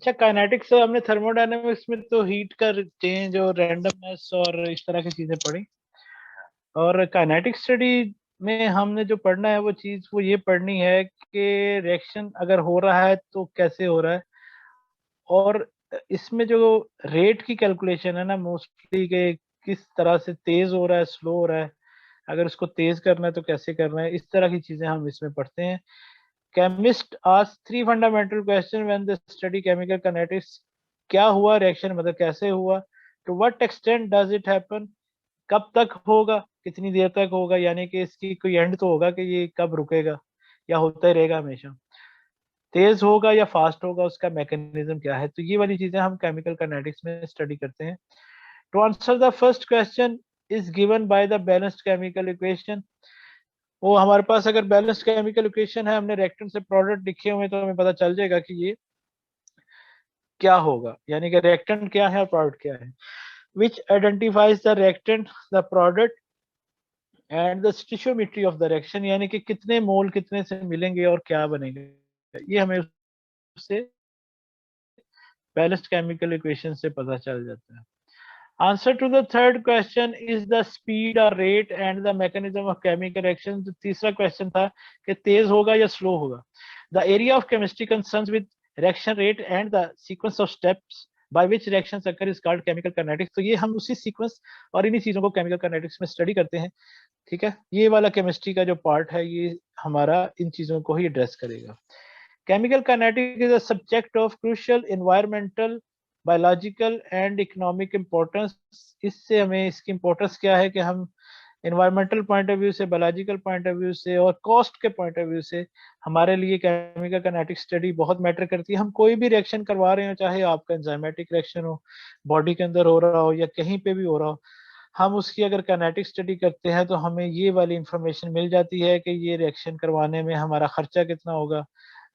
अच्छा, काइनेटिक्स से हमने थर्मोडायनेमिक्स में तो हीट का चेंज और रैंडमनेस और इस तरह की चीजें पढ़ी। और काइनेटिक स्टडी में हमने जो पढ़ना है वो ये पढ़नी है कि रिएक्शन अगर हो रहा है तो कैसे हो रहा है। और इसमें जो रेट की कैलकुलेशन है ना, मोस्टली के किस तरह से तेज हो रहा है, स्लो हो रहा है, अगर उसको तेज करना है तो कैसे करना है, इस तरह की चीजें हम इसमें पढ़ते हैं। Chemist ask three fundamental question when they study chemical kinetics. क्या हुआ रिएक्शन, मतलब कैसे हुआ। To what extent does it happen, कब तक होगा, कितनी देर तक होगा, यानी कि इसकी कोई एंड तो होगा कि ये कब रुकेगा या होता ही रहेगा हमेशा। तेज होगा या फास्ट होगा, उसका मैकेनिज्म क्या है। तो ये वाली चीजें हम केमिकल काइनेटिक्स में स्टडी करते हैं। To answer the first question is given by the balanced chemical equation. वो हमारे पास अगर बैलेंस्ड केमिकल इक्वेशन है, हमने रिएक्टेंट से प्रोडक्ट लिखे हुए हैं, तो हमें पता चल जाएगा कि ये क्या होगा, यानी कि रिएक्टेंट क्या है और प्रोडक्ट क्या है। Which identifies the reactant, the product and the stoichiometry of the reaction, यानी कि कितने मोल कितने से मिलेंगे और क्या बनेगा, ये हमें उससे बैलेंस्ड केमिकल इक्वेशन से पता चल जाता है। Answer to the third question is the speed और rate and the mechanism of chemical reaction. जो तीसरा क्वेश्चन था कि तेज होगा या स्लो होगा। The area of chemistry concerns with reaction rate and the sequence of steps by which reactions occur is called chemical kinetics. तो ये हम उसी सीक्वेंस और इन्हीं चीजों को केमिकल काइनेटिक्स में स्टडी करते हैं। ठीक है, ये वाला केमिस्ट्री का जो पार्ट है ये हमारा इन चीजों को ही एड्रेस करेगा। Chemical kinetics is a subject of crucial environmental, biological and economic importance. इससे हमें इसकी इम्पोर्टेंस क्या है कि हम एनवायरमेंटल पॉइंट ऑफ व्यू से, बायोलॉजिकल पॉइंट ऑफ व्यू से और कॉस्ट के पॉइंट ऑफ व्यू से हमारे लिए केमिकल काइनेटिक स्टडी बहुत मैटर करती है। हम कोई भी रिएक्शन करवा रहे हो, चाहे आपका एंजाइमेटिक रिएक्शन हो, बॉडी के अंदर हो रहा हो या कहीं पे भी हो रहा हो, हम उसकी अगर काइनेटिक स्टडी करते हैं तो हमें ये वाली इंफॉर्मेशन मिल जाती है कि ये रिएक्शन करवाने में हमारा खर्चा कितना होगा,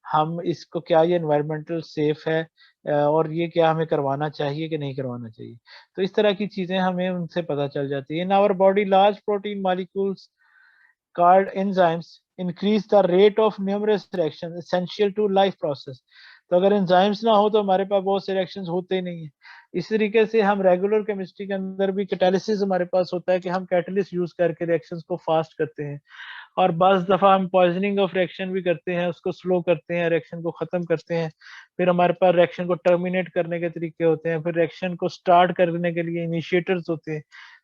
हम इसको क्या ये एनवायरमेंटल सेफ है, और ये क्या हमें करवाना चाहिए कि नहीं करवाना चाहिए। तो इस तरह की चीजें हमें उनसे पता चल जाती है। In our body large protein molecules called enzymes increase the rate of numerous reactions essential to life process। तो अगर एंजाइम्स ना हो तो हमारे पास बहुत से रिएक्शंस होते ही नहीं है। इस तरीके से हम रेगुलर केमिस्ट्री के अंदर भी कैटालिसिस हमारे पास होता है कि हम कैटलिस्ट यूज करके रिएक्शंस को फास्ट करते हैं। और बस दफा हम पॉइजनिंग ऑफ रिएक्शन भी करते हैं, उसको स्लो करते हैं, रिएक्शन को खत्म करते हैं। फिर हमारे पास रिएक्शन को टर्मिनेट करने के तरीके होते हैं, फिर रिएक्शन को स्टार्ट करने के लिए इनिशिएटर्स होते हैं।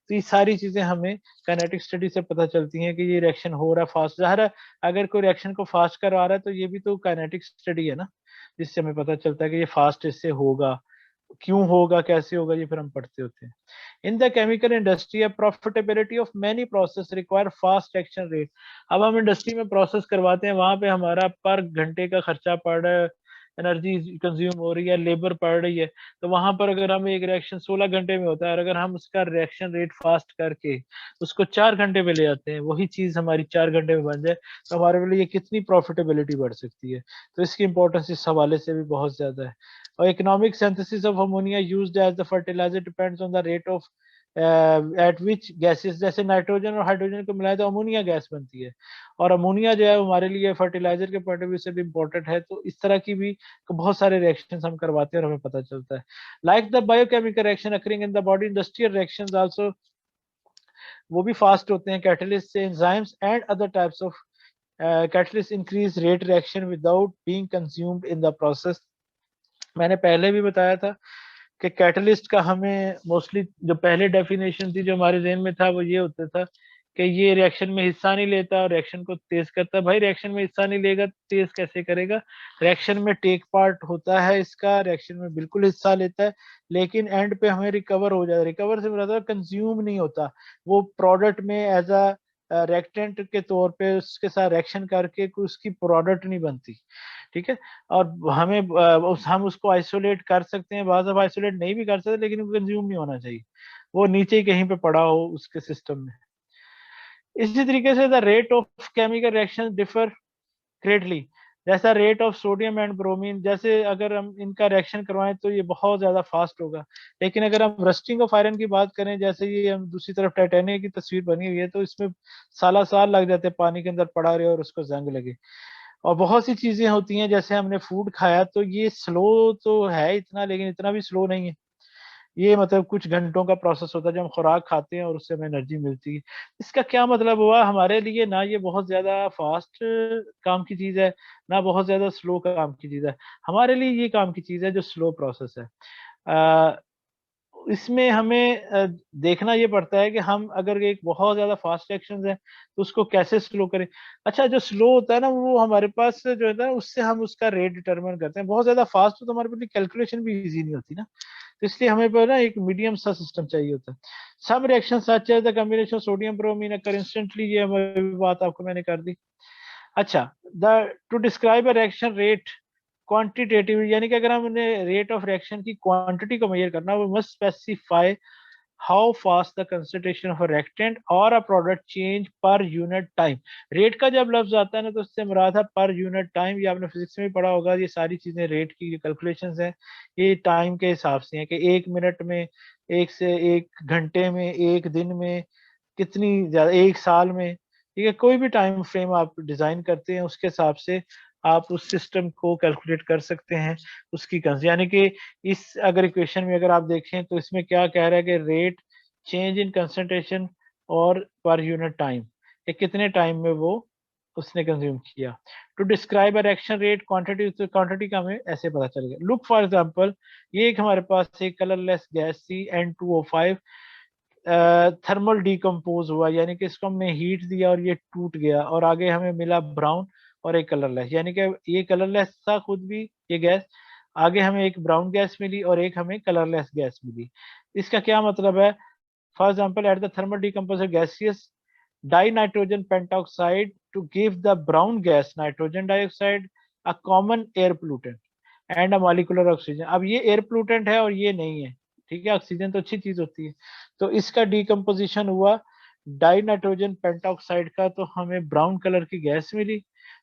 तो ये सारी चीजें हमें काइनेटिक स्टडी से पता चलती हैं कि ये रिएक्शन हो रहा है फास्ट। ज़ाहिर है अगर कोई रिएक्शन को फास्ट करवा रहा है तो ये भी तो काइनेटिक स्टडी है ना, जिससे हमें पता चलता है कि ये फास्ट इससे होगा, क्यों होगा, कैसे होगा, ये फिर हम पढ़ते होते हैं। In the chemical industry profitability of many process require fast action rate. अब हम इंडस्ट्री में प्रोसेस करवाते हैं, वहां पे हमारा पर घंटे का खर्चा पड़ रहा है, एनर्जी कंज्यूम हो रही है, लेबर पड़ रही है। तो वहां पर अगर हम एक रिएक्शन 16 घंटे में होता है और अगर हम उसका रिएक्शन रेट फास्ट करके उसको 4 घंटे में ले आते हैं, वही चीज हमारी 4 घंटे में बन जाए, तो हमारे लिए कितनी प्रॉफिटेबिलिटी बढ़ सकती है। तो इसकी इंपॉर्टेंस इस हवाले से भी बहुत ज्यादा है। और economic synthesis of ammonia used as the fertiliser depends on the rate of at which gases, जैसे नाइट्रोजन और हाइड्रोजन को मिलाए तो अमोनिया गैस बनती है। और अमोनिया जो है हमारे लिए फर्टिलाइजर के पॉइंट ऑफ व्यू से भी इंपॉर्टेंट है। तो इस तरह की भी बहुत सारे रिएक्शंस हम करवाते हैं और हमें पता चलता है। Like the biochemical reaction occurring in the body, industrial reactions also वो भी फास्ट होते हैं। कैटलिस्ट से enzymes and other types of catalyst increase rate reaction without being consumed in the process. मैंने पहले भी बताया था कि कैटलिस्ट का हमें मोस्टली जो पहले डेफिनेशन थी जो हमारे जहन में था वो ये होता था कि ये रिएक्शन में हिस्सा नहीं लेता और रिएक्शन को तेज करता है। भाई रिएक्शन में हिस्सा नहीं लेगा, तेज कैसे करेगा। रिएक्शन में टेक पार्ट होता है इसका, रिएक्शन में बिल्कुल हिस्सा लेता है, लेकिन एंड पे हमें रिकवर हो जाता है। रिकवर से मतलब कंज्यूम नहीं होता, वो प्रोडक्ट में एज अ रिएक्टेंट के तौर पे उसके साथ रिएक्शन करके कोई उसकी प्रोडक्ट नहीं बनती। ठीक है। और हमें हम उसको आइसोलेट कर सकते हैं, बाज़ आइसोलेट नहीं भी कर सकते, लेकिन वो कंज्यूम नहीं होना चाहिए, वो नीचे ही कहीं पे पड़ा हो उसके सिस्टम में। इसी तरीके से the rate of chemical reaction differ greatly. जैसा rate of sodium and bromine, जैसे अगर हम इनका रिएक्शन करवाएं तो ये बहुत ज्यादा फास्ट होगा। लेकिन अगर हम रस्टिंग ऑफ आयरन की बात करें, जैसे ये हम दूसरी तरफ टाइटेनियम की तस्वीर बनी हुई है, तो इसमें साला साल लग जाते हैं पानी के अंदर पड़ा रहे और उसको जंग लगे। और बहुत सी चीजें होती हैं, जैसे हमने फूड खाया तो ये स्लो तो है इतना, लेकिन इतना भी स्लो नहीं है। ये मतलब कुछ घंटों का प्रोसेस होता है जब हम खुराक खाते हैं और उससे हमें एनर्जी मिलती है। इसका क्या मतलब हुआ हमारे लिए, ना ये बहुत ज्यादा फास्ट काम की चीज है, ना बहुत ज्यादा स्लो काम की चीज है। हमारे लिए ये काम की चीज है जो स्लो प्रोसेस है। इसमें हमें देखना ये पड़ता है कि हम अगर एक बहुत ज्यादा फास्ट एक्शन है तो उसको कैसे स्लो करें। अच्छा, जो स्लो होता है ना, वो हमारे पास जो है ना, उससे हम उसका रेट डिटरमिन करते हैं। बहुत ज्यादा फास्ट तो हमारे लिए कैलकुलेशन भी इजी नहीं होती ना, तो इसलिए हमें पर ना एक मीडियम सा सिस्टम चाहिए होता है। Some reaction such as the combination sodium bromine occur instantly, ये हमारी बात आपको मैंने कर दी। अच्छा, the to describe a reaction rate quantitative, यानी कि अगर हमने रेट ऑफ रिएक्शन की क्वांटिटी को मेजर करना, वो must specify how fast the concentration of a reactant और a product change per unit time. Rate का जब लफ्ज आता है ना, तो उससे मुराद है पर यूनिट टाइम। ये आपने फिजिक्स में भी पढ़ा होगा, ये सारी चीजें रेट की जो कैलकुलेशंस हैं ये टाइम के हिसाब से हैं, कि 1 मिनट में, 1 घंटे में, 1 दिन में, कितनी ज्यादा, 1 साल में। ठीक है, कोई भी टाइम फ्रेम आप डिजाइन करते हैं उसके हिसाब से आप उस सिस्टम को कैलकुलेट कर सकते हैं उसकी यानी कि इस अगर इक्वेशन में अगर आप देखें तो इसमें क्या कह रहा है कि रेट चेंज इन कंसंट्रेशन और पर यूनिट टाइम, कि कितने टाइम में वो उसने कंज्यूम किया। To describe a reaction rate quantity, तो क्वांटिटी का हमें ऐसे पता चलेगा। लुक फॉर एग्जांपल, ये एक हमारे पास एक colourless gas C N2O5 thermal decompose हुआ, यानी कि इसको हमने हीट दिया और ये टूट गया, और आगे हमें मिला ब्राउन और एक कलरलेस, यानी कि ये कलरलेस था खुद भी ये गैस, आगे हमें एक ब्राउन गैस मिली और एक हमें कलरलेस गैस मिली। इसका क्या मतलब है? For example, at the thermal decomposer gaseous dinitrogen pentoxide to give the brown gas nitrogen dioxide, a common air pollutant and a molecular oxygen. अब ये एयर पोल्यूटेंट है और ये नहीं है, ठीक है, ऑक्सीजन तो अच्छी चीज होती है। तो इसका डिकम्पोजिशन हुआ डाई नाइट्रोजन पेंटॉक्साइड का, तो हमें ब्राउन कलर की गैस मिली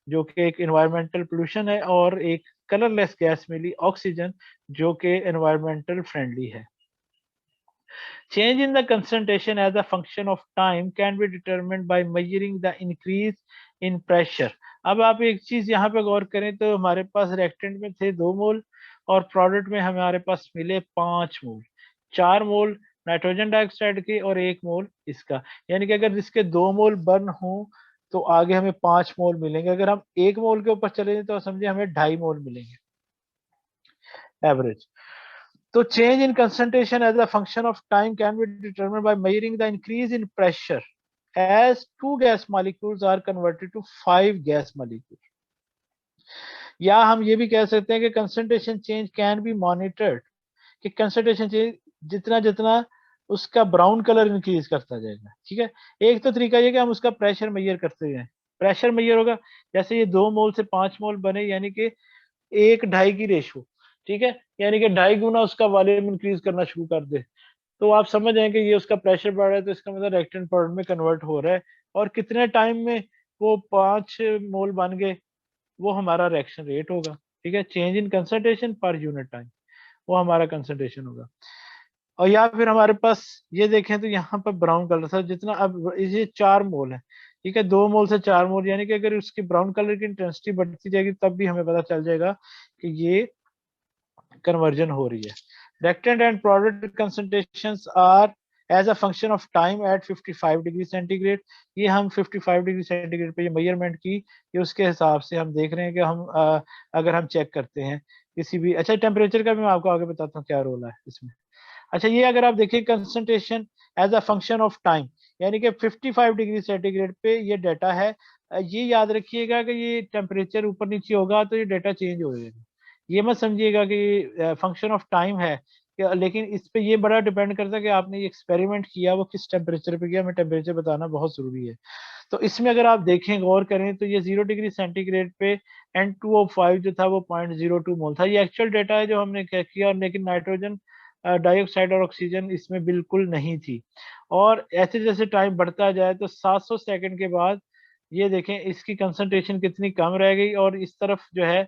जो कि एक एनवायरमेंटल पोल्यूशन है, और एक कलरलेस गैस मिली ऑक्सीजन जो कि एनवायरमेंटल फ्रेंडली है। Change in the concentration as a function of time can be determined by measuring the increase in pressure। अब आप एक चीज यहाँ पे गौर करें तो हमारे पास रिएक्टेंट में थे 2 मोल और प्रोडक्ट में हमारे पास मिले 5 मोल। 4 मोल नाइट्रोजन डाइऑक्साइड के और 1 मोल इसका, यानी कि अगर इसके 2 मोल बर्न हो तो आगे हमें 5 मोल मिलेंगे। अगर हम 1 मोल के ऊपर चले जाएं तो समझे हमें 2.5 मोल मिलेंगे average. So change in concentration as a function of time can be determined by measuring the increase in pressure as 2 gas molecules are converted to 5 gas molecules। या हम ये भी कह सकते हैं कि concentration change can be monitored, कि concentration change जितना जितना उसका ब्राउन कलर इंक्रीज करता जाएगा। ठीक है, एक तो तरीका ये कि हम उसका प्रेशर मेजर करते जाएं। प्रेशर मेजर होगा, जैसे ये 2 मोल से 5 मोल बने, यानी कि 1:2 की रेशो। ठीक है, यानी कि 2.5 गुना उसका वॉल्यूम इंक्रीज करना शुरू कर दे, तो आप समझ जाएं कि ये उसका प्रेशर बढ़ रहा है, तो इसका मतलब रिएक्टेंट प्रोडक्ट में कन्वर्ट हो रहा है। और कितने टाइम में वो 5 मोल बन गए, वो हमारा रिएक्शन रेट होगा। ठीक है, चेंज इन कंसंट्रेशन पर यूनिट टाइम, वो हमारा कंसंट्रेशन होगा। और या फिर हमारे पास ये देखें तो यहाँ पर ब्राउन कलर था, जितना अब ये 4 मोल है। ठीक है, 2 मोल से 4 मोल, यानी कि अगर उसकी ब्राउन कलर की इंटेंसिटी बढ़ती जाएगी तब भी हमें पता चल जाएगा कि ये कन्वर्जन हो रही है। Reactant and product concentrations are as a function of time at 55 degree centigrade. ये हम 55 डिग्री सेंटीग्रेड पे ये मेजरमेंट की, ये उसके हिसाब से हम देख रहे हैं कि हम अगर हम चेक करते हैं किसी भी, अच्छा टेम्परेचर का भी मैं आपको आगे बताता हूँ क्या रोल है इसमें। अच्छा, ये अगर आप देखिए concentration as a function of time, यानी कि 55 डिग्री सेंटीग्रेड पे ये डाटा है। ये याद रखिएगा कि ये टेम्परेचर ऊपर नीचे होगा तो ये डाटा चेंज हो जाएगा। ये मत समझिएगा कि फंक्शन ऑफ टाइम है, लेकिन इस पे ये बड़ा डिपेंड करता है कि आपने ये एक्सपेरिमेंट किया वो किस टेम्परेचर पे किया। मैं टेम्परेचर बताना बहुत जरूरी है। तो इसमें अगर आप देखें गौर करें तो ये 0 डिग्री सेंटीग्रेड पे N2O5 जो था वो 0.02 मोल था। ये एक्चुअल डेटा है जो हमने किया, और लेकिन नाइट्रोजन डाइऑक्साइड और ऑक्सीजन इसमें बिल्कुल नहीं थी। और ऐसे जैसे टाइम बढ़ता जाए तो 700 सेकंड के बाद ये देखें इसकी कंसंट्रेशन कितनी कम रह गई, और इस तरफ जो है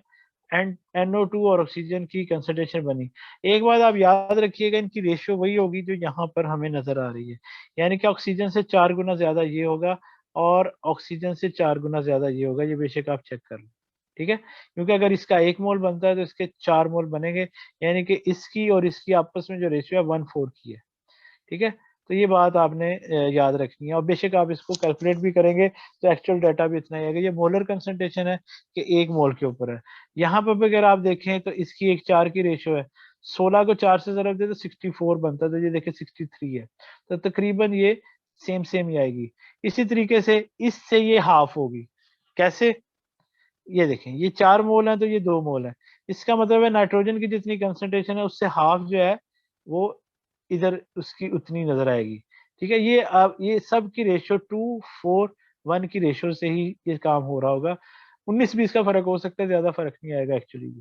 NO2 और ऑक्सीजन की कंसंट्रेशन बनी। एक बात आप याद रखिएगा, इनकी रेशियो वही होगी जो यहाँ पर हमें नजर आ रही है, यानी कि ऑक्सीजन से 4 गुना ज्यादा ये होगा और ऑक्सीजन से 4 गुना ज्यादा ये होगा। ये बेशक आप चेक कर लें। ठीक है, क्योंकि अगर इसका 1 मोल बनता है तो इसके 4 मोल बनेंगे, यानी कि इसकी और इसकी आपस में जो रेशियो है 1:4 की है। ठीक है, तो ये बात आपने याद रखनी है, और बेशक आप इसको कैलकुलेट भी करेंगे तो एक्चुअल डाटा भी इतना ही आएगा। ये मोलर कंसंट्रेशन है कि 1 मोल के ऊपर है। यहाँ पर भी अगर आप देखें तो इसकी 1:4 की रेशियो है, 16 को 4 से ज़रब दे तो 64 बनता है, तो ये देखिए 63 है, तो तकरीबन ये सेम सेम ही आएगी। इसी तरीके से इससे ये हाफ होगी। कैसे? ये देखें, ये 4 मोल है तो ये 2 मोल है, इसका मतलब है नाइट्रोजन की जितनी कंसंट्रेशन है उससे हाफ जो है वो इधर उसकी उतनी नजर आएगी। ठीक है, ये अब ये सब की रेशियो 2:4:1 की रेशियो से ही ये काम हो रहा होगा। 19-20 का फर्क हो सकता है, ज्यादा फर्क नहीं आएगा actually.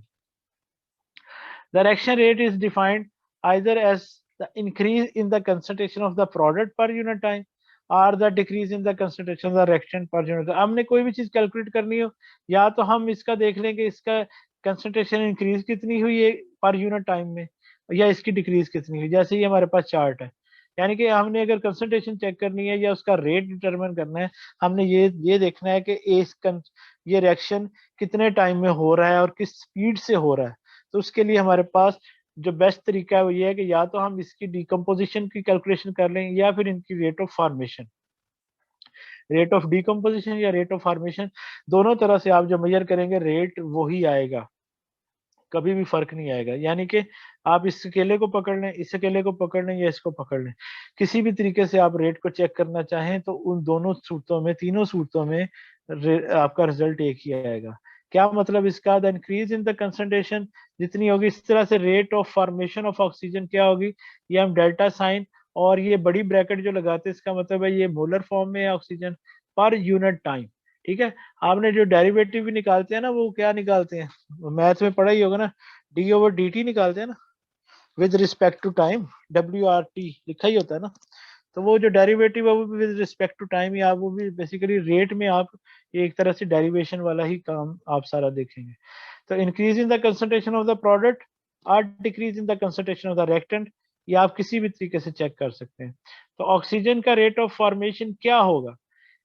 The reaction rate is defined either as the increase in the concentration of the product per unit time or the decrease in the concentration of the reaction per unit time। हमने कोई भी चीज calculate करनी हो, या तो हम इसका देख लेंगे इसका कंसंट्रेशन इंक्रीज कितनी हुई है पर यूनिट टाइम में, या इसकी डिक्रीज कितनी हुई। जैसे ये हमारे पास चार्ट है, यानी कि हमने अगर कंसंट्रेशन चेक करनी है या उसका रेट डिटरमिन करना है, हमने ये देखना है कि ये रिएक्शन कितने टाइम में हो रहा है और किस स्पीड से हो रहा है। तो उसके लिए हमारे पास जो बेस्ट तरीका है वो ये है कि या तो हम इसकी डिकम्पोजिशन की कैलकुलेशन कर लें, या फिर इनकी rate of formation, rate of decomposition या रेट ऑफ फॉर्मेशन, दोनों तरह से आप जो मेजर करेंगे रेट वही आएगा, कभी भी फर्क नहीं आएगा। यानी कि आप इस अकेले को पकड़ लें, इस अकेले को पकड़ लें या इसको पकड़ लें, किसी भी तरीके से आप रेट को चेक करना चाहें तो उन दोनों सूरतों में, तीनों सूरतों में आपका रिजल्ट एक ही आएगा। क्या मतलब इसका? The increase in the concentration जितनी होगी, इस तरह से rate of formation of oxygen क्या होगी, ये हम डेल्टा साइन और ये बड़ी ब्रैकेट जो लगाते हैं इसका मतलब है ये मोलर फॉर्म में है ऑक्सीजन पर यूनिट टाइम। ठीक है, आपने जो डेरिवेटिव भी निकालते हैं ना, वो क्या निकालते हैं, मैथ में पढ़ा ही होगा ना, d/dt निकालते हैं ना, with respect to time, WRT लिखा ही होता है ना। तो वो जो डेरिवेटिव है वो भी विद रिस्पेक्ट टू टाइम, या वो भी बेसिकली रेट में आप एक तरह से डेरिवेशन वाला ही काम आप सारा देखेंगे। तो increase in the concentration of the product और decrease in the concentration of the reactant, ये आप किसी भी तरीके से चेक कर सकते हैं। तो ऑक्सीजन का रेट ऑफ फॉर्मेशन क्या होगा?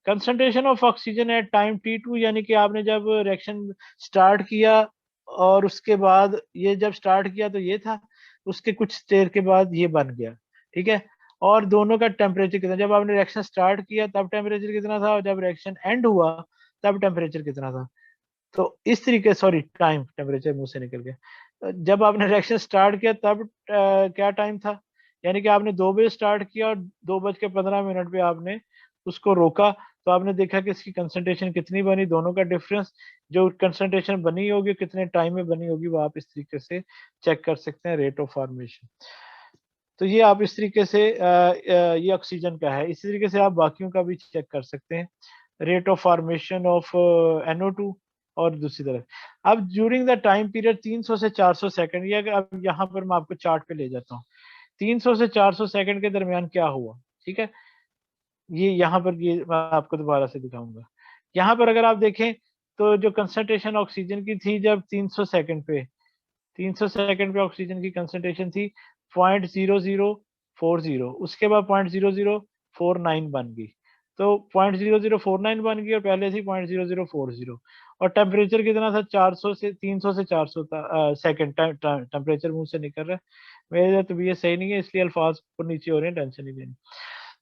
Concentration of oxygen at time t2, यानी कि आपने जब रिएक्शन स्टार्ट किया और उसके बाद ये जब स्टार्ट किया तो ये था, उसके कुछ देर के बाद ये बन गया। ठीक है, और दोनों का टेम्परेचर कितना, जब आपने रिएक्शन स्टार्ट किया तब टेम्परेचर कितना था, और जब रिएक्शन एंड हुआ तब टेम्परेचर कितना था। तो इस तरीके, सॉरी टाइम, टेम्परेचर मुंह से निकल गया। जब आपने रिएक्शन स्टार्ट किया तब क्या टाइम था, यानी कि आपने 2 बजे स्टार्ट किया और 2:15 पे आपने उसको रोका, तो आपने देखा कि इसकी कंसंट्रेशन कितनी बनी, दोनों का डिफरेंस जो कंसंट्रेशन बनी होगी कितने टाइम में बनी होगी वो आप इस तरीके से चेक कर सकते हैं, रेट ऑफ फॉर्मेशन। तो ये आप इस तरीके से ये ऑक्सीजन का है, इसी तरीके से आप बाकियों का भी चेक कर सकते हैं, rate of formation of NO2। और दूसरी तरफ अब ड्यूरिंग द टाइम पीरियड 300 से 400 सेकंड, ये अगर अब यहाँ पर मैं आपको चार्ट पे ले जाता हूँ, 300 से 400 सेकंड के दरमियान क्या हुआ। ठीक है, ये यहाँ पर ये मैं आपको दोबारा से दिखाऊंगा। यहाँ पर अगर आप देखें तो जो कंसंट्रेशन ऑक्सीजन की थी जब 300 सेकंड पे, 300 सेकंड पे ऑक्सीजन की कंसंट्रेशन थी 0.0040, उसके बाद 0.0049 बन गई, तो 0.0049 बन गई और पहले थी 0.0040, और टेम्परेचर कितना था 400 से 300 से 400 सेकंड। टेम्परेचर मुंह से निकल रहा है, मेरे तबीयत सही नहीं है इसलिए अल्फाज ऊपर नीचे हो रहे हैं, टेंशन नहीं लेनी।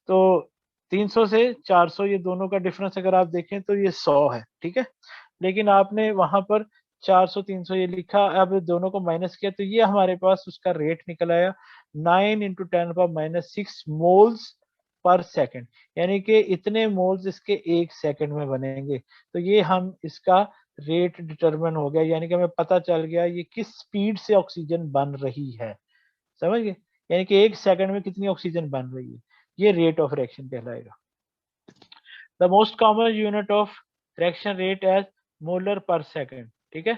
तो 300 से 400 ये दोनों का डिफरेंस अगर आप देखें तो ये 100 है। ठीक है, लेकिन आपने वहां पर 400 300 ये लिखा, अब दोनों को माइनस किया तो ये हमारे पास उसका रेट निकल आया 9 × 10⁻⁶ मोल्स पर सेकंड, यानी कि इतने मोल्स इसके 1 सेकंड में बनेंगे। तो ये हम इसका रेट डिटरमिन हो गया, यानी कि हमें पता चल गया ये किस स्पीड से ऑक्सीजन बन रही है, समझ गए, यानी कि 1 सेकंड में कितनी ऑक्सीजन बन रही है, ये रेट ऑफ रिएक्शन कहलाएगा। The most common unit of reaction rate is molar per second. ठीक है,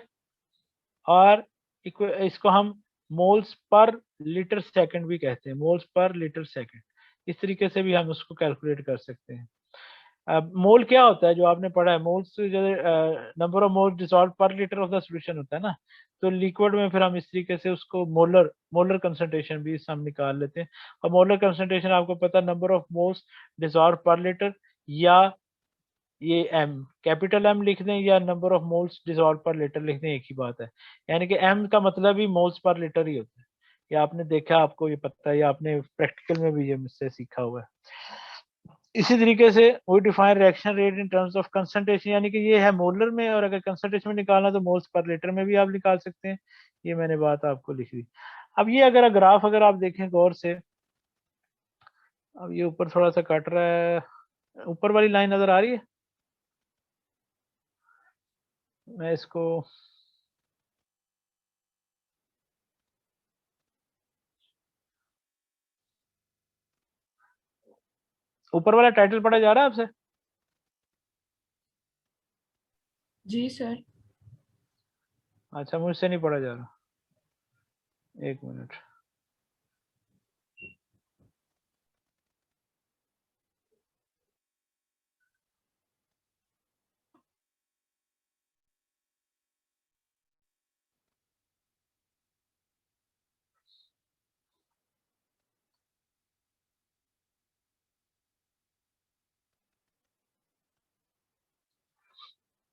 और इसको हम मोल्स पर लीटर सेकंड भी कहते हैं, मोल्स पर लीटर सेकंड, इस तरीके से भी हम उसको कैलकुलेट कर सकते हैं। अब मोल क्या होता है जो आपने पढ़ा है, मोल्स जो नंबर ऑफ मोल्स डिसॉल्व पर लीटर ऑफ द सॉल्यूशन होता है ना, तो लिक्विड में फिर हम इस तरीके से उसको मोलर मोलर कंसंट्रेशन भी हम निकाल लेते हैं। और मोलर कंसंट्रेशन आपको पता है नंबर ऑफ मोल्स डिसॉल्व पर लीटर या ये एम कैपिटल एम लिख दें या नंबर ऑफ मोल्स डिसॉल्व पर लीटर लिख दें, एक ही बात है। यानी कि एम का मतलब ही मोल्स पर लीटर ही होता है। ये आपने देखा, आपको ये पता है, या आपने प्रैक्टिकल में भी ये मुझसे सीखा हुआ है। इसी तरीके से we define reaction rate in terms of concentration, यानी कि ये है मोलर में, और अगर कंसंट्रेशन में निकालना तो मोल्स पर लीटर में भी आप निकाल सकते हैं। ये मैंने बात आपको लिख दी। अब ये अगर ग्राफ अगर आप देखें गौर से, अब ये ऊपर थोड़ा सा कट रहा है, ऊपर वाली लाइन नजर आ रही है? मैं इसको ऊपर वाला टाइटल पढ़ा जा रहा है आपसे? जी सर। अच्छा, मुझसे नहीं पढ़ा जा रहा, एक मिनट।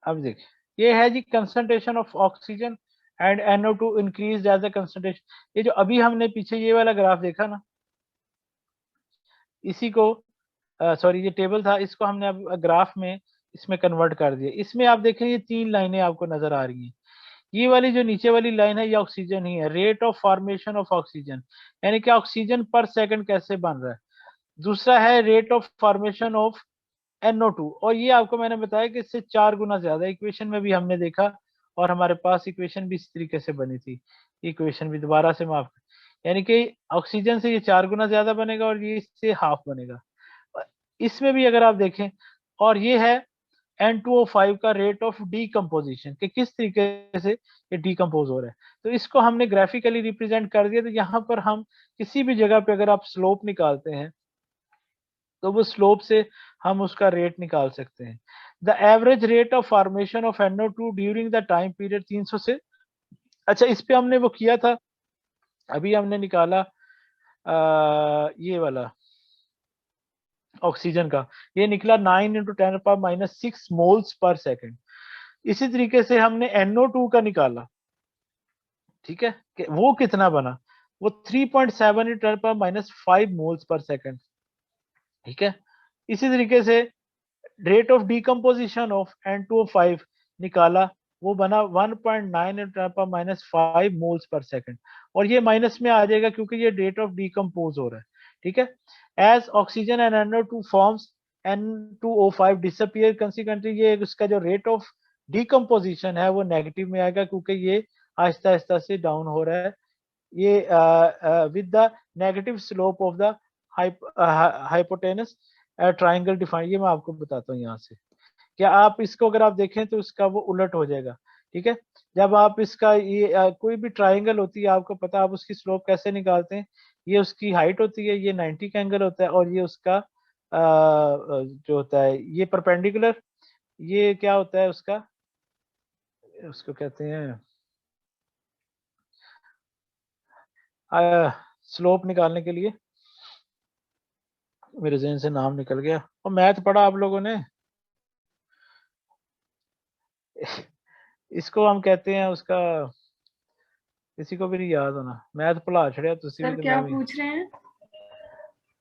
अब देखिए, ये है जी concentration of oxygen and NO2 increase as a concentration. ये जो अभी हमने पीछे ये वाला ग्राफ देखा ना, इसी को सॉरी ये टेबल था, इसको हमने अब ग्राफ में इसमें कन्वर्ट कर दिया। इसमें आप देखें ये 3 लाइनें आपको नजर आ रही हैं। ये वाली जो नीचे वाली लाइन है ये ऑक्सीजन ही है, rate of formation of oxygen, यानी कि ऑक्सीजन पर सेकंड कैसे बन रहा है। दूसरा है rate of formation of NO2, और ये आपको मैंने बताया कि इससे 4 गुना ज्यादा, इक्वेशन में भी हमने देखा, और हमारे पास इक्वेशन भी इस तरीके से बनी थी। इक्वेशन भी दोबारा से माफ, यानी कि ऑक्सीजन से ये 4 गुना ज्यादा बनेगा और ये इससे हाफ बनेगा। इसमें भी अगर आप देखें, और ये है N2O5 का रेट ऑफ डीकम्पोजिशन, कि किस तरीके से ये डीकम्पोज हो रहा है। तो इसको हमने ग्राफिकली रिप्रेजेंट कर दिया। तो यहाँ पर हम किसी भी जगह पे अगर आप स्लोप निकालते हैं तो वो स्लोप से हम उसका रेट निकाल सकते हैं। The average rate of formation of NO2 during the time period 300 से, अच्छा इस पे हमने वो किया था, अभी हमने निकाला ये वाला ऑक्सीजन का, ये निकला 9 × 10⁻⁻6 मोल्स पर सेकेंड। इसी तरीके से हमने NO2 का निकाला, ठीक है, कि वो कितना बना, वो 3.7 × 10⁻⁻5 मोल्स पर सेकेंड, ठीक है। इसी तरीके से rate of decomposition of N2O5 निकाला, वो बना 1.9 × 10⁻⁻5 मोल्स पर सेकेंड, और ये माइनस में आ जाएगा क्योंकि ये रेट ऑफ डीकम्पोज हो रहा है, ठीक है। As oxygen and NO2 forms, N2O5 disappear, consequently ये उसका जो रेट ऑफ डीकम्पोजिशन है वो नेगेटिव में आएगा, क्योंकि ये आहिस्ता आहिस्ता से डाउन हो रहा है, ये with the negative slope of the hypotenuse triangle define. ये मैं आपको बताता हूँ यहाँ से, क्या आप इसको अगर आप देखें तो इसका वो उलट हो जाएगा, ठीक है। जब आप इसका ये कोई भी ट्राइंगल होती है, आपको पता, आप उसकी स्लोप कैसे निकालते हैं, ये उसकी हाइट होती है, ये 90 का एंगल होता है, और ये उसका जो होता है ये परपेंडिकुलर, ये क्या होता है उसका, उसको कहते हैं स्लोप निकालने के लिए, मेरे जहन से नाम निकल गया, और मैथ पढ़ा आप लोगों ने इसको हम कहते हैं उसका, किसी को भी नहीं याद होना, मैथ भुला छड़िया तुसी भी सर तो क्या मैं भी। पूछ रहे हैं?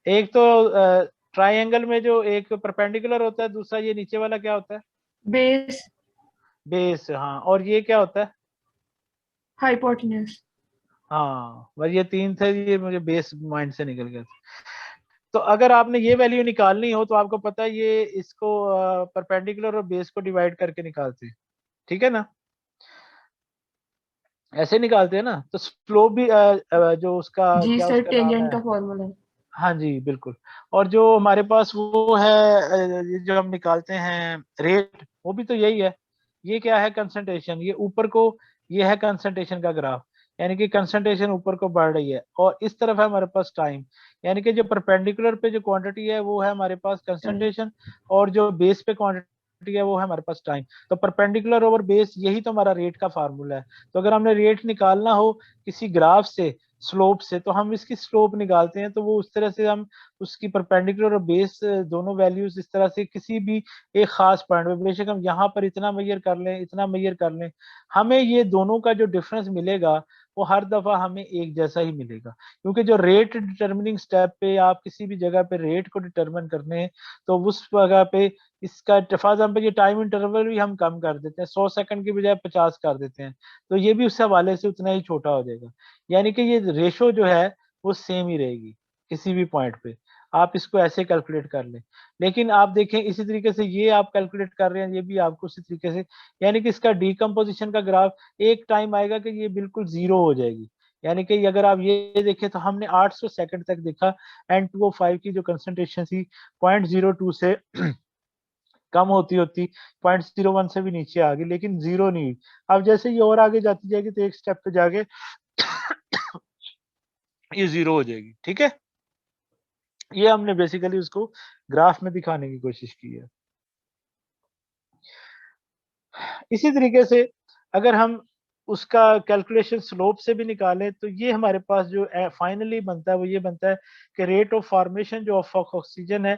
एक तो ट्राइंगल में जो एक परपेंडिकुलर होता है, दूसरा ये नीचे वाला क्या होता है, बेस। बेस, हाँ, और ये क्या होता है, हाइपोटेन्यूज। हाँ बस ये 3 थे, ये मुझे बेस माइंड से निकल गया था। तो अगर आपने ये वैल्यू निकालनी हो तो आपको पता है ये इसको परपेंडिकुलर और बेस को डिवाइड करके निकालते हैं, ठीक है ना, ऐसे निकालते हैं ना। तो स्लोप भी जो उसका जी क्या सर, उसका नाम टेंजेंट है, का फॉर्मूला है। हाँ जी बिल्कुल। और जो हमारे पास वो है ये जो हम निकालते हैं रेट, वो भी तो यही है। ये क्या है, कंसंट्रेशन, ये ऊपर को, ये है कंसंट्रेशन का ग्राफ, यानी कि कंसंट्रेशन ऊपर को बढ़ रही है, और इस तरफ है हमारे पास टाइम, यानी कि जो परपेंडिकुलर पे जो क्वांटिटी है वो है हमारे पास टाइम। कंसंट्रेशन, और जो बेस पे क्वांटिटी है वो है हमारे पास टाइम। तो परपेंडिकुलर ओवर बेस, यही तो हमारा रेट का फार्मूला है। तो अगर हमने रेट निकालना हो किसी ग्राफ से, स्लोप से, तो हम इसकी स्लोप निकालते हैं, तो वो उस तरह से हम उसकी परपेंडिकुलर और बेस दोनों वैल्यूज इस तरह से किसी भी एक खास पॉइंट पे, बेशक हम यहाँ पर इतना मेजर कर लें इतना मेजर कर लें, हमें ये दोनों का जो डिफरेंस मिलेगा वो हर दफा हमें एक जैसा ही मिलेगा। क्योंकि जो रेट डिटर्मिनिंग स्टेप पे आप किसी भी जगह पे रेट को डिटरमिन करने हैं, तो उस जगह पे इसका फॉर एग्जाम्पल ये टाइम इंटरवल भी हम कम कर देते हैं, 100 सेकंड की बजाय 50 कर देते हैं, तो ये भी उस हवाले से उतना ही छोटा हो जाएगा। यानी कि ये रेशो जो है वो सेम ही रहेगी किसी भी पॉइंट पे, आप इसको ऐसे कैलकुलेट कर लें। लेकिन आप देखें इसी तरीके से ये आप कैलकुलेट कर रहे हैं, ये भी आपको उसी तरीके से, यानी कि इसका डीकम्पोजिशन का ग्राफ एक टाइम आएगा कि ये बिल्कुल जीरो हो जाएगी। यानी कि अगर आप ये देखें तो हमने 800 सेकंड तक देखा N2O5 की जो कंसंट्रेशन थी 0.02 से कम होती होती 0.01 से भी नीचे आ गई, लेकिन जीरो नहीं हुई। अब जैसे ये और आगे जाती जाएगी तो एक स्टेप पे जाके ये जीरो हो जाएगी। ठीक है, ये हमने बेसिकली उसको ग्राफ में दिखाने की कोशिश की है। इसी तरीके से अगर हम उसका कैलकुलेशन स्लोप से भी निकालें तो ये हमारे पास जो फाइनली बनता है वो ये बनता है कि रेट ऑफ फॉर्मेशन जो ऑफ ऑक्सीजन है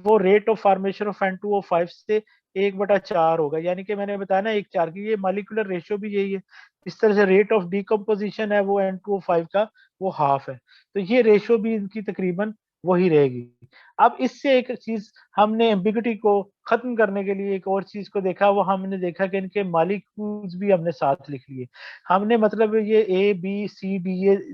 वो rate of formation of N2O5 से 1/4 होगा। यानी कि मैंने बताया ना 1/4 की, ये मॉलिक्यूलर रेशियो भी यही है। इस तरह से रेट ऑफ डीकम्पोजिशन है वो N2O5 का वो हाफ है, तो ये रेशियो भी इनकी तकरीबन वही रहेगी। अब इससे एक चीज हमने एम्बिग्युइटी को खत्म करने के लिए एक और चीज को देखा, वो हमने देखा कि इनके मॉलिक्यूल्स भी हमने साथ लिख लिए। हमने मतलब ये ए बी सी डी,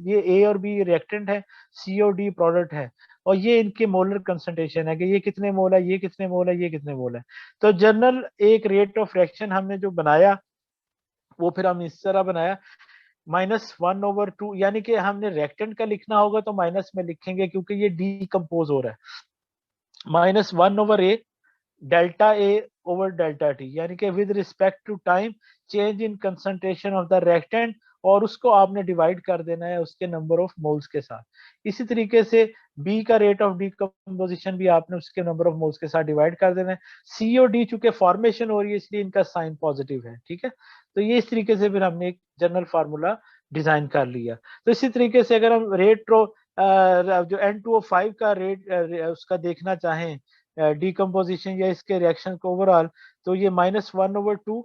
ये ए और बी रिएक्टेंट है, सी और डी प्रोडक्ट है, और ये इनके मोलर कंसंट्रेशन है कि ये कितने मोल है, ये कितने मोल है, ये कितने मोल है। तो जनरल एक रेट ऑफ रिएक्शन हमने जो बनाया वो फिर हम इस तरह बनाया -1/2, यानी कि हमने रिएक्टेंट का लिखना होगा तो माइनस में लिखेंगे क्योंकि ये डीकम्पोज हो रहा है। -1/A delta A over delta T, यानी कि with respect to time change in concentration of the reactant, और उसको आपने डिवाइड कर देना है उसके नंबर ऑफ मोल्स के साथ। इसी तरीके से बी का रेट ऑफ डीकम्पोजिशन भी आपने उसके नंबर ऑफ मोल्स के साथ डिवाइड कर देना है। सी और डी चूंकि फॉर्मेशन हो रही है इसलिए इनका साइन पॉजिटिव है। ठीक है, तो ये इस तरीके से फिर हमने एक जनरल फार्मूला डिजाइन कर लिया। तो इसी तरीके से अगर हम रेट्रो जो N2O5 का रेट उसका देखना चाहें डीकम्पोजिशन या इसके रिएक्शन को ओवरऑल, तो ये -1/2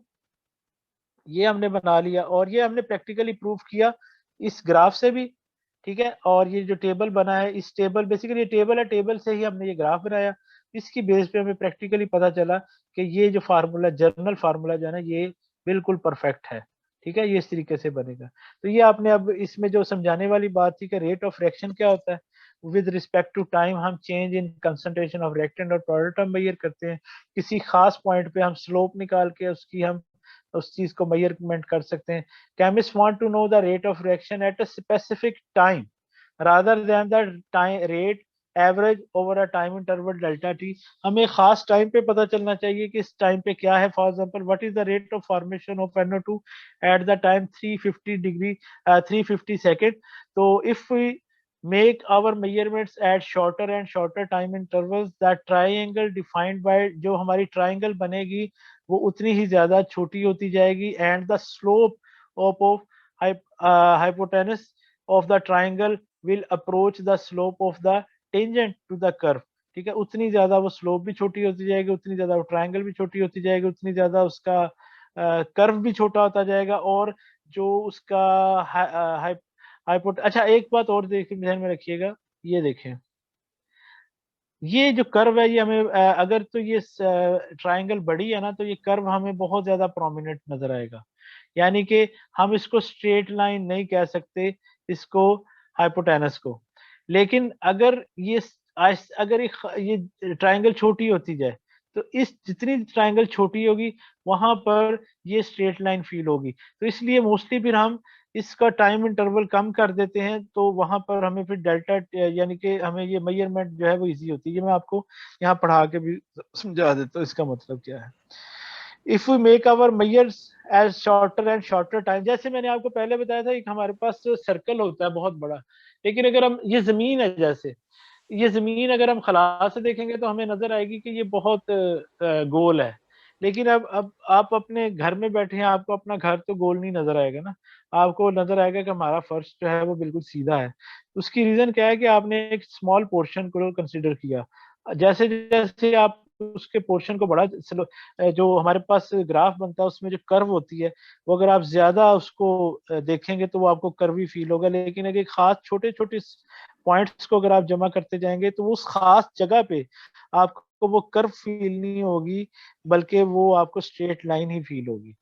ये हमने बना लिया, और ये हमने प्रैक्टिकली प्रूव किया इस ग्राफ से भी। ठीक है, और ये जो टेबल बना है इस टेबल, बेसिकली ये टेबल है, टेबल से ही हमने ये ग्राफ बनाया। इसकी बेस पे हमें प्रैक्टिकली पता चला कि ये जो फार्मूला जर्नल फार्मूला जो है ना ये बिल्कुल परफेक्ट है। ठीक है, ये इस तरीके से बनेगा। तो ये आपने अब इसमें जो समझाने वाली बात थी कि रेट ऑफ रिएक्शन क्या होता है, विद रिस्पेक्ट टू टाइम हम change in concentration of reactant और प्रोडक्ट हम मेजर करते हैं। किसी खास पॉइंट पे हम स्लोप निकाल के उसकी हम उस चीज को मेजरमेंट कर सकते हैं। Chemist want to know the rate of reaction at a specific time rather than the time rate average over a time interval delta T. हमें खास टाइम पे पता चलना चाहिए कि इस टाइम पे क्या है। For example what is the rate of formation of NO2 at the time 350 degree 350 second. तो if we make our measurements at shorter and shorter time intervals, that triangle defined by जो हमारी triangle बनेगी वो उतनी ही ज्यादा छोटी होती जाएगी, and the slope of hypotenuse of the triangle will approach the slope of the tangent to the curve। ठीक है, उतनी ज्यादा वो स्लोप भी छोटी होती जाएगी, उतनी ज्यादा वो ट्रायंगल भी छोटी होती जाएगी, उतनी ज्यादा उसका कर्व भी छोटा होता जाएगा, और जो उसका अच्छा एक बात और देखिए ध्यान में रखिएगा, ये देखें ये जो कर्व है ये हमें अगर तो ये ट्रायंगल बड़ी है ना तो ये कर्व हमें बहुत ज्यादा प्रोमिनेंट नजर आएगा। यानी कि हम इसको स्ट्रेट लाइन नहीं कह सकते इसको हाइपोटेनस को। लेकिन अगर अगर ये ट्रायंगल छोटी होती जाए तो इस जितनी ट्रायंगल छोटी होगी वहां पर ये स्ट्रेट लाइन फील होगी। तो इसलिए मोस्टली फिर हम इसका टाइम इंटरवल कम कर देते हैं, तो वहां पर हमें फिर डेल्टा यानी कि हमें ये मेजरमेंट जो है वो इजी होती है। ये मैं आपको यहाँ पढ़ा के भी समझा देता हूँ इसका मतलब क्या है। If we make our measures as shorter and shorter time, जैसे मैंने आपको पहले बताया था एक हमारे पास सर्कल होता है बहुत बड़ा, लेकिन अगर हम ये जमीन है, जैसे ये जमीन अगर हम खला से देखेंगे तो हमें नजर आएगी कि ये बहुत गोल है। लेकिन अब आप अपने घर में बैठे हैं, आपको अपना घर तो गोल नहीं नजर आएगा ना, आपको नजर आएगा कि हमारा फर्श जो है वो बिल्कुल सीधा है। उसकी रीजन क्या है कि आपने एक स्मॉल पोर्शन को कंसिडर किया। जैसे जैसे आप उसके पोर्शन को बड़ा जो हमारे पास ग्राफ बनता है उसमें जो कर्व होती है, वो अगर आप ज्यादा उसको देखेंगे तो वो आपको कर्वी फील होगा, लेकिन अगर खास छोटे छोटे पॉइंट्स को अगर आप जमा करते जाएंगे तो उस खास जगह पे आपको वो कर्व फील नहीं होगी, बल्कि वो आपको स्ट्रेट लाइन ही फील होगी।